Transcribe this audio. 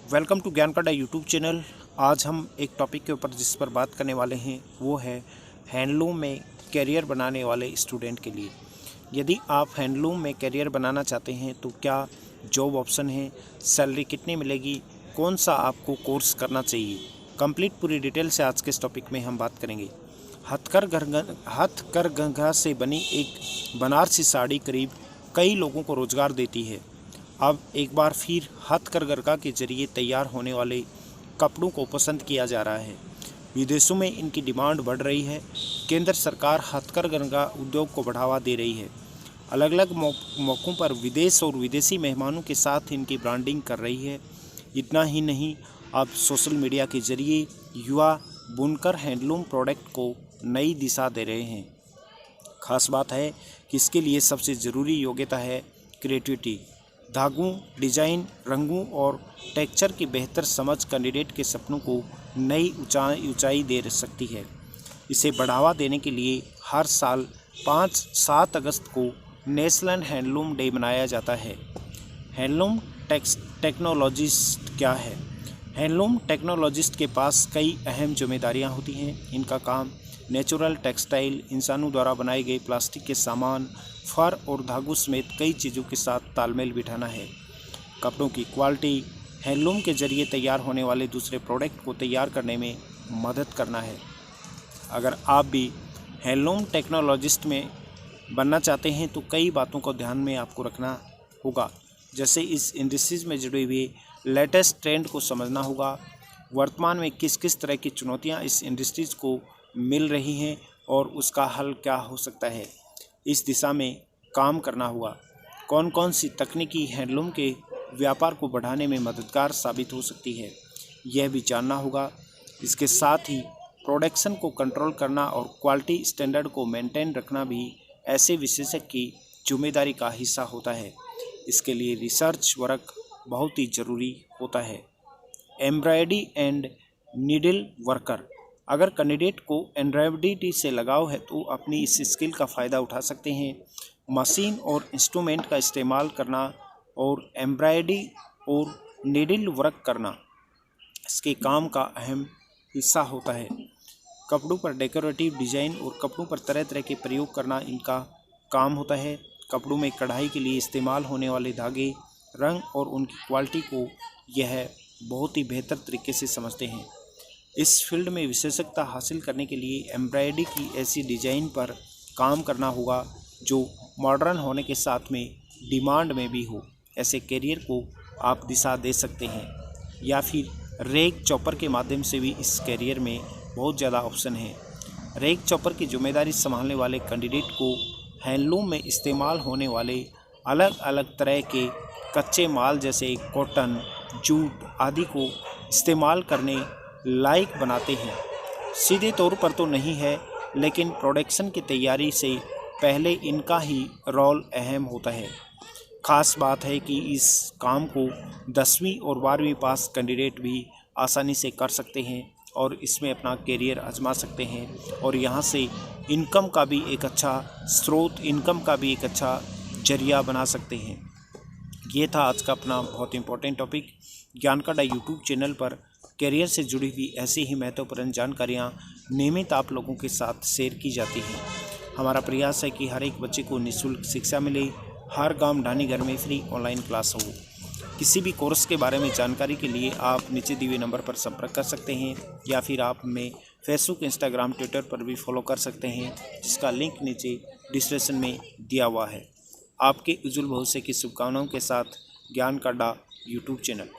Welcome to ज्ञान काटा YouTube channel. आज हम एक टॉपिक के ऊपर जिस पर बात करने वाले हैं वो है हैंडलूम में करियर बनाने वाले स्टूडेंट के लिए। यदि आप हैंडलूम में करियर बनाना चाहते हैं तो क्या जॉब ऑप्शन है, सैलरी कितनी मिलेगी, कौन सा आपको कोर्स करना चाहिए, कंप्लीट पूरी डिटेल से आज के इस टॉपिक में हम बात करेंगे। हथकरघा से बनी एक बनारसी साड़ी करीब कई लोगों को रोज़गार देती है। अब एक बार फिर हथकरघा के जरिए तैयार होने वाले कपड़ों को पसंद किया जा रहा है। विदेशों में इनकी डिमांड बढ़ रही है। केंद्र सरकार हथकरघा उद्योग को बढ़ावा दे रही है। अलग अलग मौक़ों पर विदेश और विदेशी मेहमानों के साथ इनकी ब्रांडिंग कर रही है। इतना ही नहीं, अब सोशल मीडिया के जरिए युवा बुनकर हैंडलूम प्रोडक्ट को नई दिशा दे रहे हैं। खास बात है कि इसके लिए सबसे ज़रूरी योग्यता है क्रिएटिविटी। धागों, डिजाइन, रंगों और टेक्सचर की बेहतर समझ कैंडिडेट के सपनों को नई ऊंचाई दे सकती है। इसे बढ़ावा देने के लिए हर साल 5-7 अगस्त को नेशनल हैंडलूम डे मनाया जाता है। हैंडलूम टेक्नोलॉजिस्ट क्या है? हैंडलूम टेक्नोलॉजिस्ट के पास कई अहम जिम्मेदारियां होती हैं। इनका काम नेचुरल टेक्सटाइल, इंसानों द्वारा बनाए गए प्लास्टिक के सामान, फर और धागों समेत कई चीज़ों के साथ तालमेल बिठाना है। कपड़ों की क्वालिटी, हैंडलूम के जरिए तैयार होने वाले दूसरे प्रोडक्ट को तैयार करने में मदद करना है। अगर आप भी हैंडलूम टेक्नोलॉजिस्ट में बनना चाहते हैं तो कई बातों को ध्यान में आपको रखना होगा, जैसे इस इंडस्ट्रीज में जुड़े हुए लेटेस्ट ट्रेंड को समझना होगा। वर्तमान में किस किस तरह की चुनौतियां इस इंडस्ट्रीज को मिल रही हैं और उसका हल क्या हो सकता है, इस दिशा में काम करना होगा। कौन कौन सी तकनीकी हैंडलूम के व्यापार को बढ़ाने में मददगार साबित हो सकती है, यह भी जानना होगा। इसके साथ ही प्रोडक्शन को कंट्रोल करना और क्वालिटी स्टैंडर्ड को मेंटेन रखना भी ऐसे विशेषज्ञ की जिम्मेदारी का हिस्सा होता है। इसके लिए रिसर्च वर्क बहुत ही ज़रूरी होता है। एम्ब्रॉयडरी एंड नीडल वर्कर, अगर कैंडिडेट को एम्ब्रॉयडरी से लगाव है तो अपनी इस स्किल का फ़ायदा उठा सकते हैं। मशीन और इंस्ट्रूमेंट का इस्तेमाल करना और एम्ब्रॉयडरी और नीडल वर्क करना इसके काम का अहम हिस्सा होता है। कपड़ों पर डेकोरेटिव डिज़ाइन और कपड़ों पर तरह तरह के प्रयोग करना इनका काम होता है। कपड़ों में कढ़ाई के लिए इस्तेमाल होने वाले धागे, रंग और उनकी क्वालिटी को यह बहुत ही बेहतर तरीके से समझते हैं। इस फील्ड में विशेषज्ञता हासिल करने के लिए एम्ब्रॉयडरी की ऐसी डिज़ाइन पर काम करना होगा जो मॉडर्न होने के साथ में डिमांड में भी हो। ऐसे करियर को आप दिशा दे सकते हैं, या फिर रेक चॉपर के माध्यम से भी इस करियर में बहुत ज़्यादा ऑप्शन है। रेक चॉपर की जिम्मेदारी संभालने वाले कैंडिडेट को हैंडलूम में इस्तेमाल होने वाले अलग अलग तरह के कच्चे माल जैसे कॉटन, जूट आदि को इस्तेमाल करने लायक बनाते हैं। सीधे तौर पर तो नहीं है, लेकिन प्रोडक्शन की तैयारी से पहले इनका ही रोल अहम होता है। खास बात है कि इस काम को 10वीं और 12वीं पास कैंडिडेट भी आसानी से कर सकते हैं और इसमें अपना करियर आजमा सकते हैं और यहाँ से इनकम का भी एक अच्छा स्रोत, इनकम का भी एक अच्छा जरिया बना सकते हैं। ये था आज का अपना बहुत इंपॉर्टेंट टॉपिक। ज्ञान काटा यूट्यूब चैनल पर करियर से जुड़ी हुई ऐसी ही महत्वपूर्ण जानकारियाँ नियमित आप लोगों के साथ शेयर की जाती हैं। हमारा प्रयास है कि हर एक बच्चे को निःशुल्क शिक्षा मिले, हर गांव ढानी घर में फ्री ऑनलाइन क्लास हो। किसी भी कोर्स के बारे में जानकारी के लिए आप नीचे दिए हुए नंबर पर संपर्क कर सकते हैं, या फिर आप हमें फेसबुक, इंस्टाग्राम, ट्विटर पर भी फॉलो कर सकते हैं, जिसका लिंक नीचे डिस्क्रिप्शन में दिया हुआ है। आपके उज्जवल भविष्य की शुभकामनाओं के साथ ज्ञान काटा यूट्यूब चैनल।